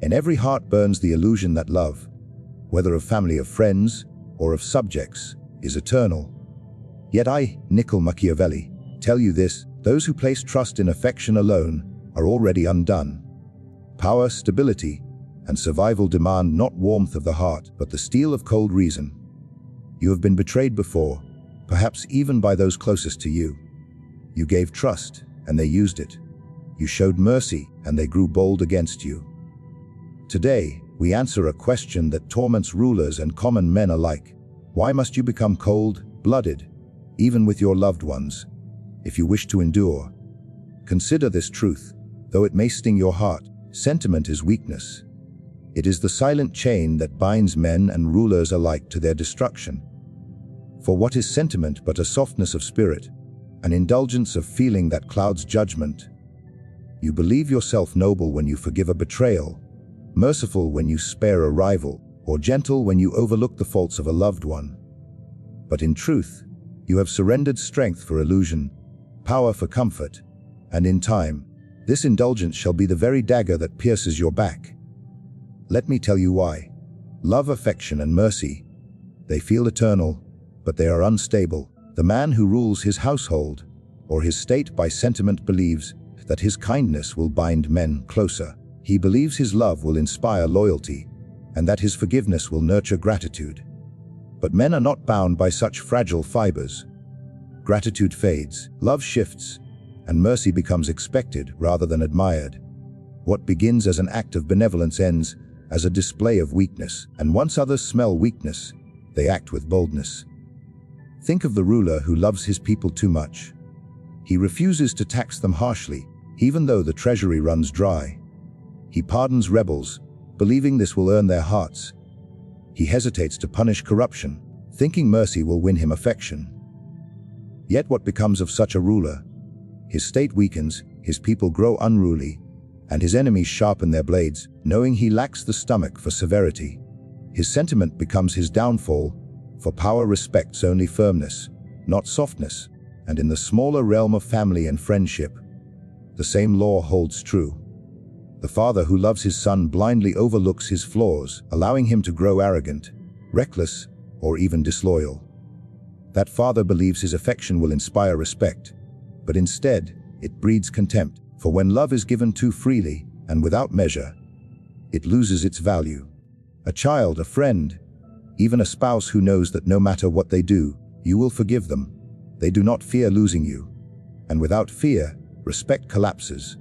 In every heart burns the illusion that love, whether of family, of friends, or of subjects, is eternal. Yet I, Niccolò Machiavelli, tell you this: those who place trust in affection alone are already undone. Power, stability, and survival demand not warmth of the heart, but the steel of cold reason. You have been betrayed before, perhaps even by those closest to you. You gave trust, and they used it. You showed mercy, and they grew bold against you. Today, we answer a question that torments rulers and common men alike. Why must you become cold-blooded, even with your loved ones, if you wish to endure? Consider this truth, though it may sting your heart: sentiment is weakness. It is the silent chain that binds men and rulers alike to their destruction. For what is sentiment but a softness of spirit, an indulgence of feeling that clouds judgment? You believe yourself noble when you forgive a betrayal, merciful when you spare a rival, or gentle when you overlook the faults of a loved one. But in truth, you have surrendered strength for illusion, power for comfort, and in time, this indulgence shall be the very dagger that pierces your back. Let me tell you why. Love, affection, and mercy, they feel eternal, but they are unstable. The man who rules his household or his state by sentiment believes that his kindness will bind men closer. He believes his love will inspire loyalty, and that his forgiveness will nurture gratitude. But men are not bound by such fragile fibers. Gratitude fades, love shifts, and mercy becomes expected rather than admired. What begins as an act of benevolence ends as a display of weakness, and once others smell weakness, they act with boldness. Think of the ruler who loves his people too much. He refuses to tax them harshly, even though the treasury runs dry. He pardons rebels, believing this will earn their hearts. He hesitates to punish corruption, thinking mercy will win him affection. Yet what becomes of such a ruler? His state weakens, his people grow unruly, and his enemies sharpen their blades, knowing he lacks the stomach for severity. His sentiment becomes his downfall, for power respects only firmness, not softness, and in the smaller realm of family and friendship, the same law holds true. The father who loves his son blindly overlooks his flaws, allowing him to grow arrogant, reckless, or even disloyal. That father believes his affection will inspire respect, but instead, it breeds contempt, for when love is given too freely and without measure, it loses its value. A child, a friend, even a spouse who knows that no matter what they do, you will forgive them. They do not fear losing you. And without fear, respect collapses.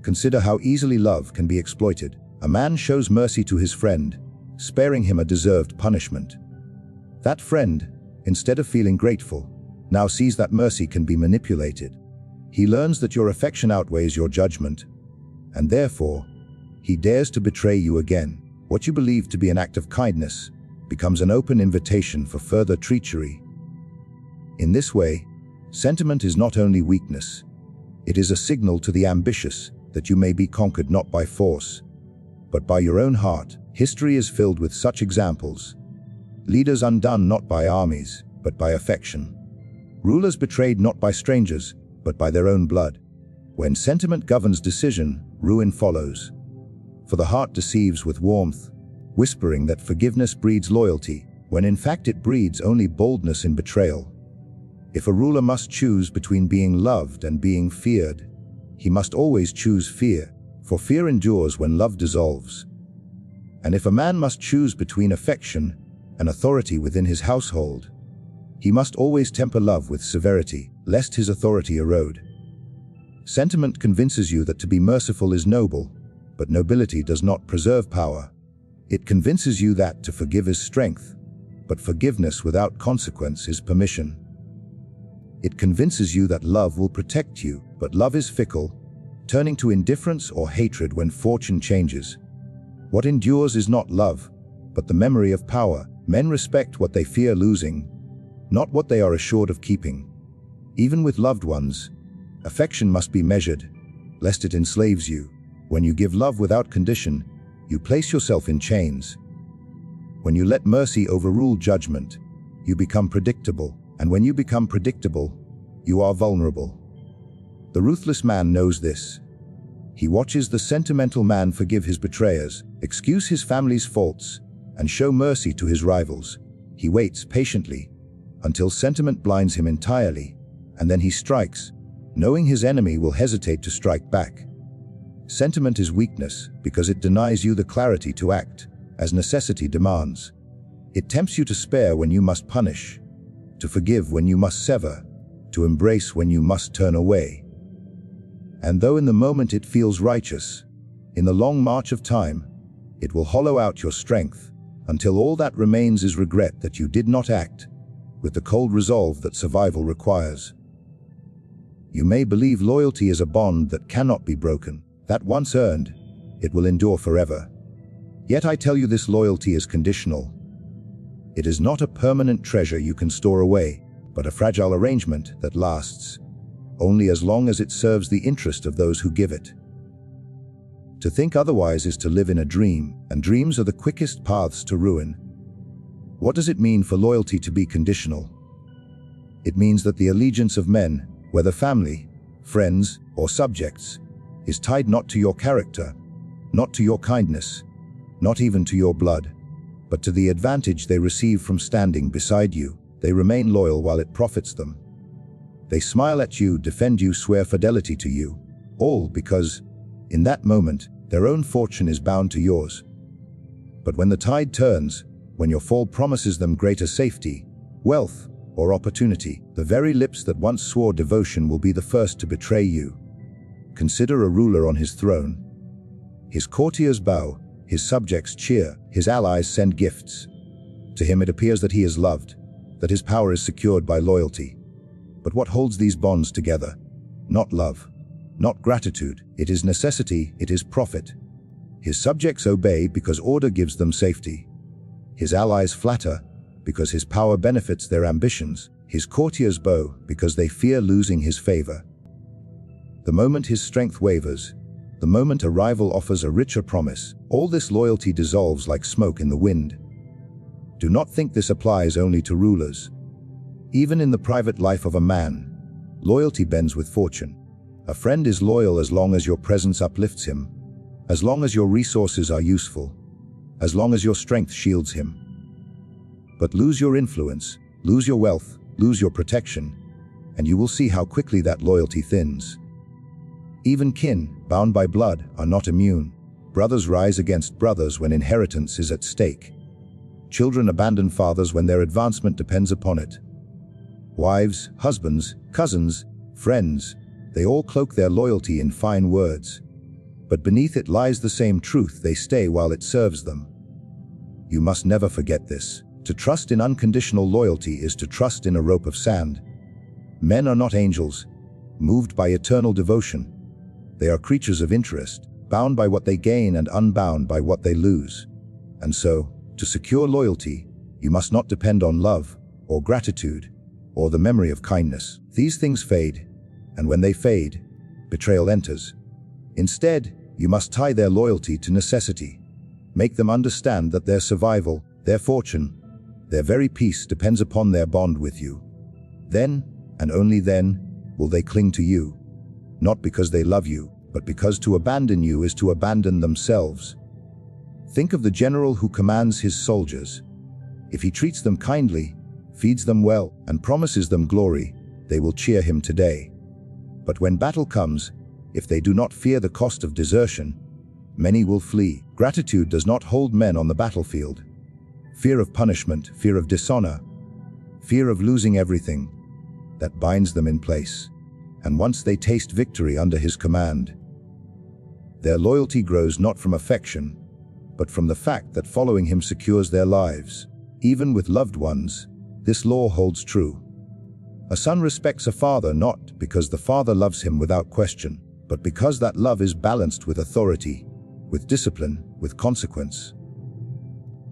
Consider how easily love can be exploited. A man shows mercy to his friend, sparing him a deserved punishment. That friend, instead of feeling grateful, now sees that mercy can be manipulated. He learns that your affection outweighs your judgment, and therefore, he dares to betray you again. What you believe to be an act of kindness becomes an open invitation for further treachery. In this way, sentiment is not only weakness, it is a signal to the ambitious that you may be conquered not by force, but by your own heart. History is filled with such examples. Leaders undone not by armies, but by affection. Rulers betrayed not by strangers, but by their own blood. When sentiment governs decision, ruin follows. For the heart deceives with warmth, whispering that forgiveness breeds loyalty, when in fact it breeds only boldness in betrayal. If a ruler must choose between being loved and being feared, he must always choose fear, for fear endures when love dissolves. And if a man must choose between affection and authority within his household, he must always temper love with severity, lest his authority erode. Sentiment convinces you that to be merciful is noble, but nobility does not preserve power. It convinces you that to forgive is strength, but forgiveness without consequence is permission. It convinces you that love will protect you, but love is fickle, turning to indifference or hatred when fortune changes. What endures is not love, but the memory of power. Men respect what they fear losing, not what they are assured of keeping. Even with loved ones, affection must be measured, lest it enslaves you. When you give love without condition, you place yourself in chains. When you let mercy overrule judgment, you become predictable. And when you become predictable, you are vulnerable. The ruthless man knows this. He watches the sentimental man forgive his betrayers, excuse his family's faults, and show mercy to his rivals. He waits patiently until sentiment blinds him entirely, and then he strikes, knowing his enemy will hesitate to strike back. Sentiment is weakness because it denies you the clarity to act, as necessity demands. It tempts you to spare when you must punish, to forgive when you must sever, to embrace when you must turn away. And though in the moment it feels righteous, in the long march of time, it will hollow out your strength, until all that remains is regret that you did not act, with the cold resolve that survival requires. You may believe loyalty is a bond that cannot be broken, that once earned, it will endure forever. Yet I tell you this loyalty is conditional. It is not a permanent treasure you can store away, but a fragile arrangement that lasts, only as long as it serves the interest of those who give it. To think otherwise is to live in a dream, and dreams are the quickest paths to ruin. What does it mean for loyalty to be conditional? It means that the allegiance of men, whether family, friends, or subjects, is tied not to your character, not to your kindness, not even to your blood, but to the advantage they receive from standing beside you. They remain loyal while it profits them. They smile at you, defend you, swear fidelity to you, all because, in that moment, their own fortune is bound to yours. But when the tide turns, when your fall promises them greater safety, wealth, or opportunity, the very lips that once swore devotion will be the first to betray you. Consider a ruler on his throne. His courtiers bow, his subjects cheer, his allies send gifts. To him it appears that he is loved, that his power is secured by loyalty. But what holds these bonds together? Not love, not gratitude. It is necessity, it is profit. His subjects obey because order gives them safety. His allies flatter because his power benefits their ambitions. His courtiers bow because they fear losing his favor. The moment his strength wavers, the moment a rival offers a richer promise, all this loyalty dissolves like smoke in the wind. Do not think this applies only to rulers. Even in the private life of a man, loyalty bends with fortune. A friend is loyal as long as your presence uplifts him, as long as your resources are useful, as long as your strength shields him. But lose your influence, lose your wealth, lose your protection, and you will see how quickly that loyalty thins. Even kin, bound by blood, are not immune. Brothers rise against brothers when inheritance is at stake. Children abandon fathers when their advancement depends upon it. Wives, husbands, cousins, friends, they all cloak their loyalty in fine words. But beneath it lies the same truth: they stay while it serves them. You must never forget this. To trust in unconditional loyalty is to trust in a rope of sand. Men are not angels, moved by eternal devotion. They are creatures of interest, bound by what they gain and unbound by what they lose. And so, to secure loyalty, you must not depend on love, or gratitude, or the memory of kindness. These things fade, and when they fade, betrayal enters. Instead, you must tie their loyalty to necessity. Make them understand that their survival, their fortune, their very peace depends upon their bond with you. Then, and only then, will they cling to you. Not because they love you, but because to abandon you is to abandon themselves. Think of the general who commands his soldiers. If he treats them kindly, feeds them well, and promises them glory, they will cheer him today. But when battle comes, if they do not fear the cost of desertion, many will flee. Gratitude does not hold men on the battlefield. Fear of punishment, fear of dishonor, fear of losing everything, that binds them in place. And once they taste victory under his command, their loyalty grows not from affection, but from the fact that following him secures their lives. Even with loved ones, this law holds true. A son respects a father not because the father loves him without question, but because that love is balanced with authority, with discipline, with consequence.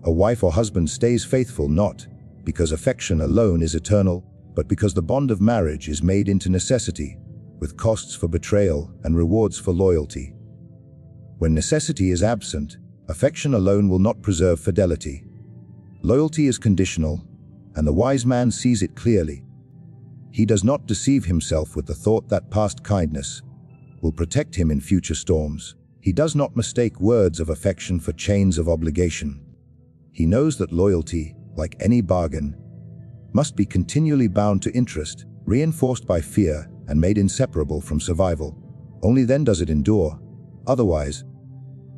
A wife or husband stays faithful not because affection alone is eternal, but because the bond of marriage is made into necessity, with costs for betrayal and rewards for loyalty. When necessity is absent, affection alone will not preserve fidelity. Loyalty is conditional, and the wise man sees it clearly. He does not deceive himself with the thought that past kindness, will protect him in future storms. He does not mistake words of affection for chains of obligation. He knows that loyalty, like any bargain, must be continually bound to interest, reinforced by fear, and made inseparable from survival. Only then does it endure. Otherwise,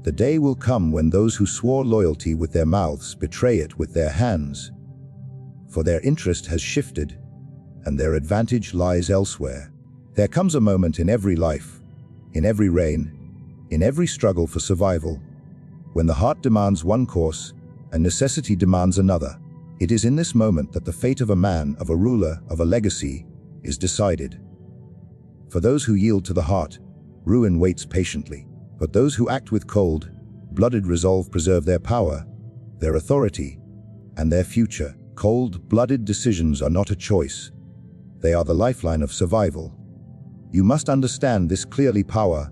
the day will come when those who swore loyalty with their mouths betray it with their hands. For their interest has shifted, and their advantage lies elsewhere. There comes a moment in every life, in every reign, in every struggle for survival, when the heart demands one course and necessity demands another. It is in this moment that the fate of a man, of a ruler, of a legacy, is decided. For those who yield to the heart, ruin waits patiently. But those who act with cold-blooded resolve preserve their power, their authority, and their future. Cold-blooded decisions are not a choice. They are the lifeline of survival. You must understand this clearly. Power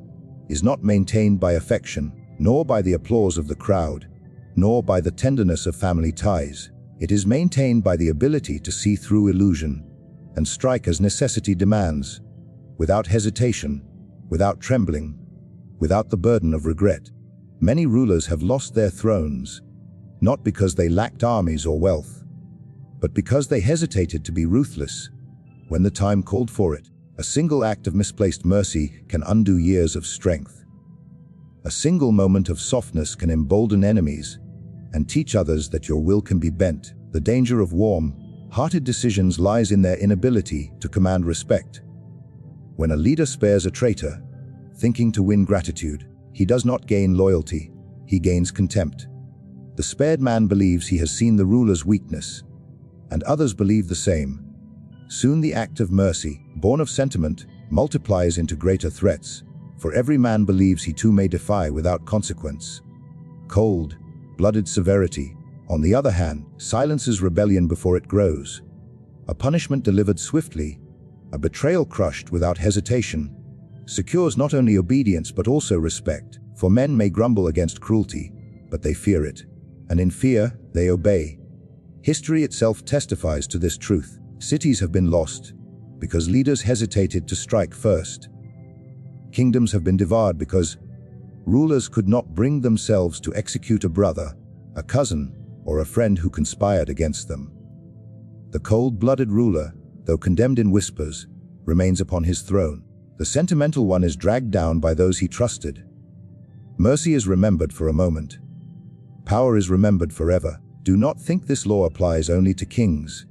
is not maintained by affection, nor by the applause of the crowd, nor by the tenderness of family ties. It is maintained by the ability to see through illusion and strike as necessity demands, without hesitation, without trembling, without the burden of regret. Many rulers have lost their thrones, not because they lacked armies or wealth, but because they hesitated to be ruthless when the time called for it. A single act of misplaced mercy can undo years of strength. A single moment of softness can embolden enemies and teach others that your will can be bent. The danger of warm-hearted decisions lies in their inability to command respect. When a leader spares a traitor, thinking to win gratitude, he does not gain loyalty, he gains contempt. The spared man believes he has seen the ruler's weakness, and others believe the same. Soon the act of mercy, born of sentiment, multiplies into greater threats, for every man believes he too may defy without consequence. Cold-blooded severity, on the other hand, silences rebellion before it grows. A punishment delivered swiftly, a betrayal crushed without hesitation, secures not only obedience but also respect. For men may grumble against cruelty, but they fear it, and in fear, they obey. History itself testifies to this truth. Cities have been lost because leaders hesitated to strike first. Kingdoms have been devoured because rulers could not bring themselves to execute a brother, a cousin, or a friend who conspired against them. The cold-blooded ruler, though condemned in whispers, remains upon his throne. The sentimental one is dragged down by those he trusted. Mercy is remembered for a moment. Power is remembered forever. Do not think this law applies only to kings.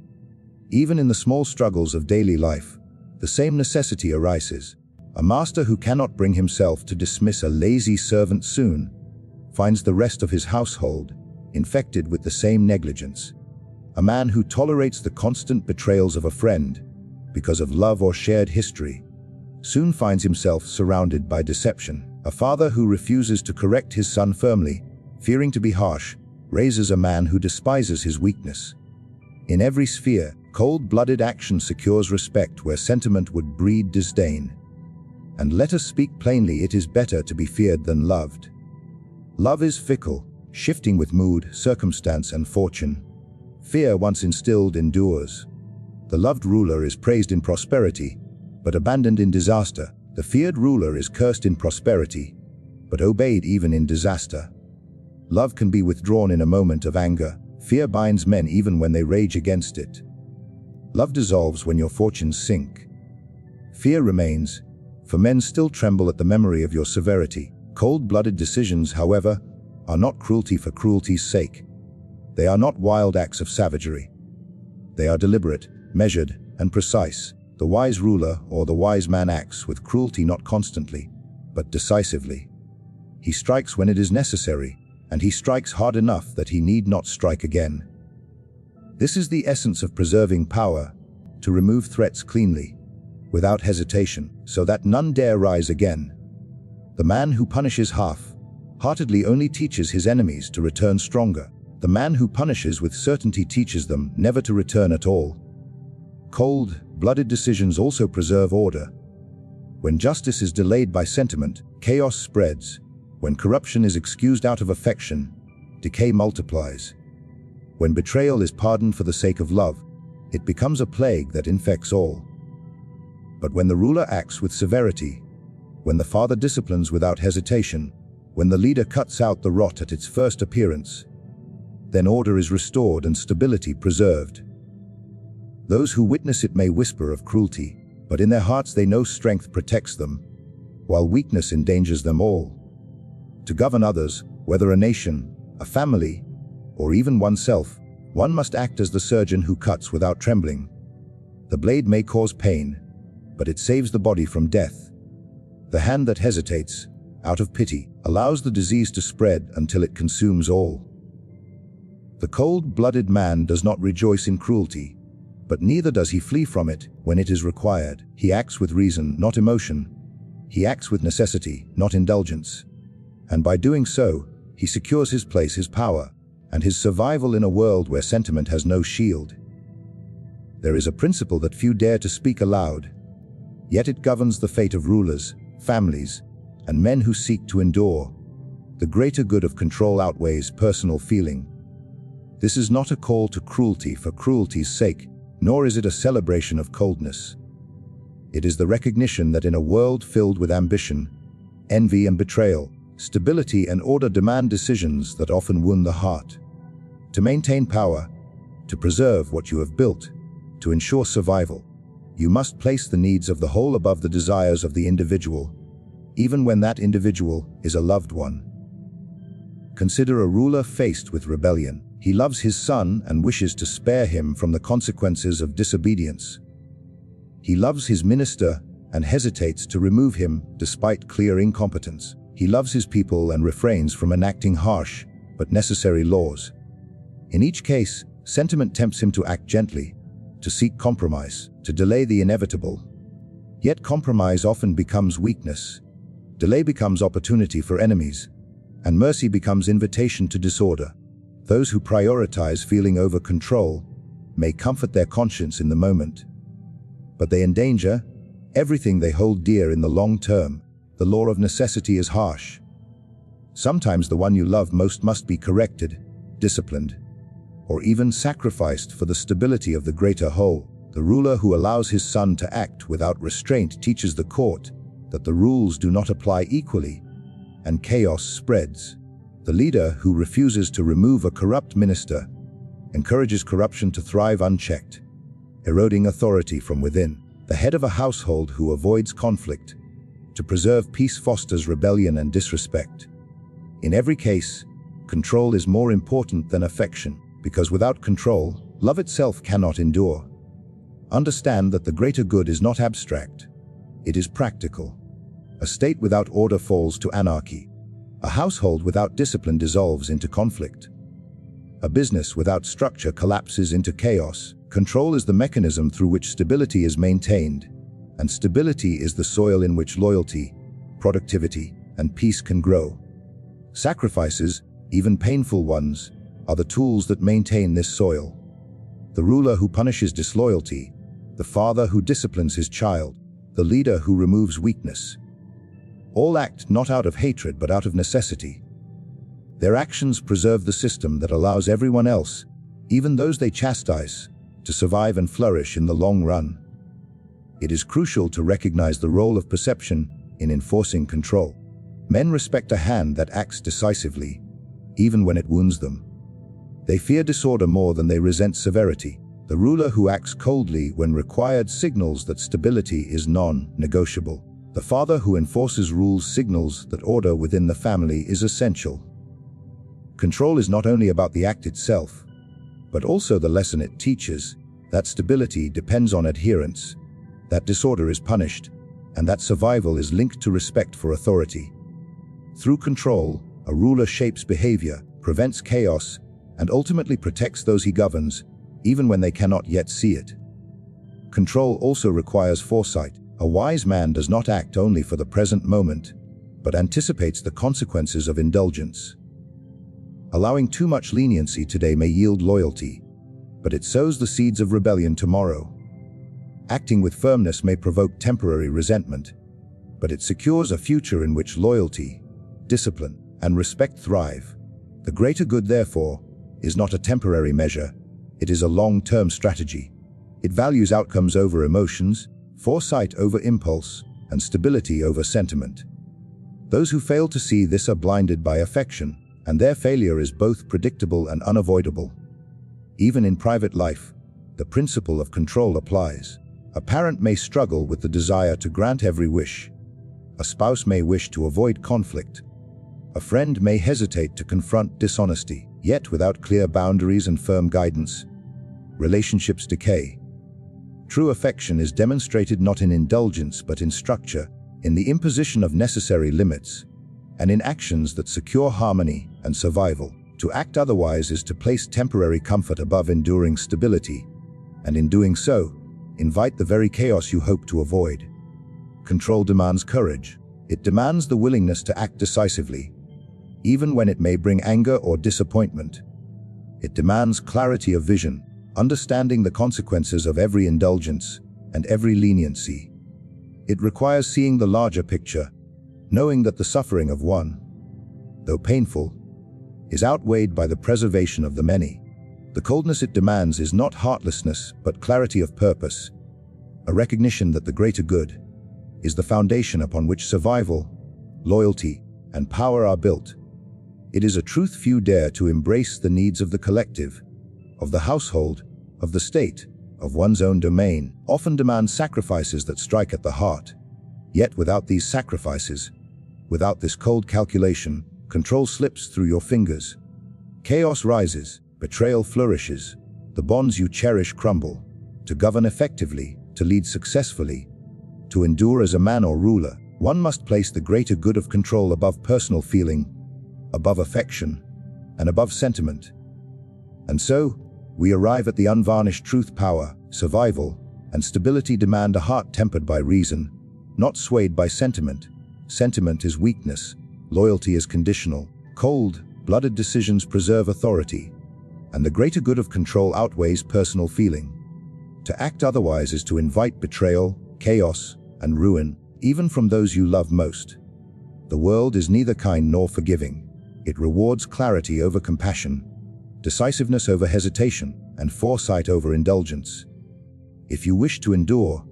Even in the small struggles of daily life, the same necessity arises. A master who cannot bring himself to dismiss a lazy servant soon finds the rest of his household infected with the same negligence. A man who tolerates the constant betrayals of a friend because of love or shared history soon finds himself surrounded by deception. A father who refuses to correct his son firmly, fearing to be harsh, raises a man who despises his weakness. In every sphere, cold-blooded action secures respect where sentiment would breed disdain. And let us speak plainly, it is better to be feared than loved. Love is fickle, shifting with mood, circumstance, and fortune. Fear, once instilled, endures. The loved ruler is praised in prosperity, but abandoned in disaster. The feared ruler is cursed in prosperity, but obeyed even in disaster. Love can be withdrawn in a moment of anger. Fear binds men even when they rage against it. Love dissolves when your fortunes sink. Fear remains, for men still tremble at the memory of your severity. Cold-blooded decisions, however, are not cruelty for cruelty's sake. They are not wild acts of savagery. They are deliberate, measured, and precise. The wise ruler or the wise man acts with cruelty not constantly, but decisively. He strikes when it is necessary, and he strikes hard enough that he need not strike again. This is the essence of preserving power, to remove threats cleanly, without hesitation, so that none dare rise again. The man who punishes half-heartedly only teaches his enemies to return stronger. The man who punishes with certainty teaches them never to return at all. Cold-blooded decisions also preserve order. When justice is delayed by sentiment, chaos spreads. When corruption is excused out of affection, decay multiplies. When betrayal is pardoned for the sake of love, it becomes a plague that infects all. But when the ruler acts with severity, when the father disciplines without hesitation, when the leader cuts out the rot at its first appearance, then order is restored and stability preserved. Those who witness it may whisper of cruelty, but in their hearts they know strength protects them, while weakness endangers them all. To govern others, whether a nation, a family, or even oneself, one must act as the surgeon who cuts without trembling. The blade may cause pain, but it saves the body from death. The hand that hesitates, out of pity, allows the disease to spread until it consumes all. The cold-blooded man does not rejoice in cruelty, but neither does he flee from it when it is required. He acts with reason, not emotion. He acts with necessity, not indulgence. And by doing so, he secures his place, his power, and his survival in a world where sentiment has no shield. There is a principle that few dare to speak aloud, yet it governs the fate of rulers, families, and men who seek to endure. The greater good of control outweighs personal feeling. This is not a call to cruelty for cruelty's sake, nor is it a celebration of coldness. It is the recognition that in a world filled with ambition, envy and betrayal, stability and order demand decisions that often wound the heart. To maintain power, to preserve what you have built, to ensure survival, you must place the needs of the whole above the desires of the individual, even when that individual is a loved one. Consider a ruler faced with rebellion. He loves his son and wishes to spare him from the consequences of disobedience. He loves his minister and hesitates to remove him despite clear incompetence. He loves his people and refrains from enacting harsh but necessary laws. In each case, sentiment tempts him to act gently, to seek compromise, to delay the inevitable. Yet compromise often becomes weakness. Delay becomes opportunity for enemies, and mercy becomes invitation to disorder. Those who prioritize feeling over control may comfort their conscience in the moment, but they endanger everything they hold dear in the long term. The law of necessity is harsh. Sometimes the one you love most must be corrected, disciplined, or even sacrificed for the stability of the greater whole. The ruler who allows his son to act without restraint teaches the court that the rules do not apply equally, and chaos spreads. The leader who refuses to remove a corrupt minister encourages corruption to thrive unchecked, eroding authority from within. The head of a household who avoids conflict to preserve peace fosters rebellion and disrespect. In every case, control is more important than affection, because without control, love itself cannot endure. Understand that the greater good is not abstract. It is practical. A state without order falls to anarchy. A household without discipline dissolves into conflict. A business without structure collapses into chaos. Control is the mechanism through which stability is maintained, and stability is the soil in which loyalty, productivity, and peace can grow. Sacrifices, even painful ones, are the tools that maintain this soil. The ruler who punishes disloyalty, the father who disciplines his child, the leader who removes weakness, all act not out of hatred but out of necessity. Their actions preserve the system that allows everyone else, even those they chastise, to survive and flourish in the long run. It is crucial to recognize the role of perception in enforcing control. Men respect a hand that acts decisively, even when it wounds them. They fear disorder more than they resent severity. The ruler who acts coldly when required signals that stability is non-negotiable. The father who enforces rules signals that order within the family is essential. Control is not only about the act itself, but also the lesson it teaches, that stability depends on adherence, that disorder is punished, and that survival is linked to respect for authority. Through control, a ruler shapes behavior, prevents chaos, and ultimately protects those he governs, even when they cannot yet see it. Control also requires foresight. A wise man does not act only for the present moment, but anticipates the consequences of indulgence. Allowing too much leniency today may yield loyalty, but it sows the seeds of rebellion tomorrow. Acting with firmness may provoke temporary resentment, but it secures a future in which loyalty, discipline, and respect thrive. The greater good, therefore, is not a temporary measure, it is a long-term strategy. It values outcomes over emotions, foresight over impulse, and stability over sentiment. Those who fail to see this are blinded by affection, and their failure is both predictable and unavoidable. Even in private life, the principle of control applies. A parent may struggle with the desire to grant every wish. A spouse may wish to avoid conflict. A friend may hesitate to confront dishonesty, yet without clear boundaries and firm guidance, relationships decay. True affection is demonstrated not in indulgence but in structure, in the imposition of necessary limits, and in actions that secure harmony and survival. To act otherwise is to place temporary comfort above enduring stability, and in doing so, invite the very chaos you hope to avoid. Control demands courage. It demands the willingness to act decisively, even when it may bring anger or disappointment. It demands clarity of vision, understanding the consequences of every indulgence and every leniency. It requires seeing the larger picture, knowing that the suffering of one, though painful, is outweighed by the preservation of the many. The coldness it demands is not heartlessness, but clarity of purpose, a recognition that the greater good is the foundation upon which survival, loyalty, and power are built. It is a truth few dare to embrace. The needs of the collective, of the household, of the state, of one's own domain, often demand sacrifices that strike at the heart. Yet without these sacrifices, without this cold calculation, control slips through your fingers. Chaos rises, betrayal flourishes, the bonds you cherish crumble. To govern effectively, to lead successfully, to endure as a man or ruler, one must place the greater good of control above personal feeling, above affection, and above sentiment. And so, we arrive at the unvarnished truth. Power, survival, and stability demand a heart tempered by reason, not swayed by sentiment. Sentiment is weakness, loyalty is conditional, cold-blooded decisions preserve authority, and the greater good of control outweighs personal feeling. To act otherwise is to invite betrayal, chaos, and ruin, even from those you love most. The world is neither kind nor forgiving. It rewards clarity over compassion, decisiveness over hesitation, and foresight over indulgence. If you wish to endure,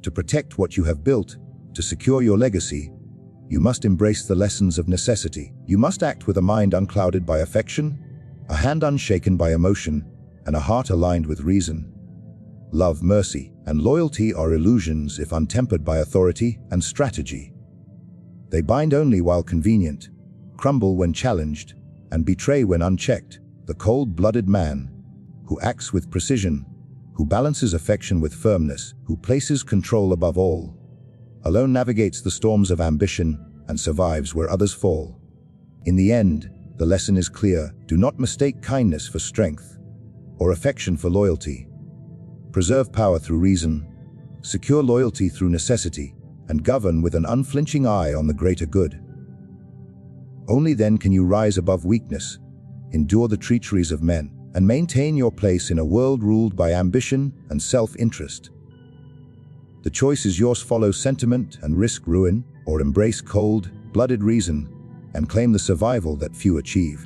to protect what you have built, to secure your legacy, you must embrace the lessons of necessity. You must act with a mind unclouded by affection, a hand unshaken by emotion, and a heart aligned with reason. Love, mercy, and loyalty are illusions if untempered by authority and strategy. They bind only while convenient, crumble when challenged, and betray when unchecked. The cold-blooded man, who acts with precision, who balances affection with firmness, who places control above all, alone navigates the storms of ambition and survives where others fall. In the end, the lesson is clear: do not mistake kindness for strength, or affection for loyalty. Preserve power through reason, secure loyalty through necessity, and govern with an unflinching eye on the greater good. Only then can you rise above weakness, endure the treacheries of men, and maintain your place in a world ruled by ambition and self-interest. The choice is yours: follow sentiment and risk ruin, or embrace cold-blooded reason and claim the survival that few achieve.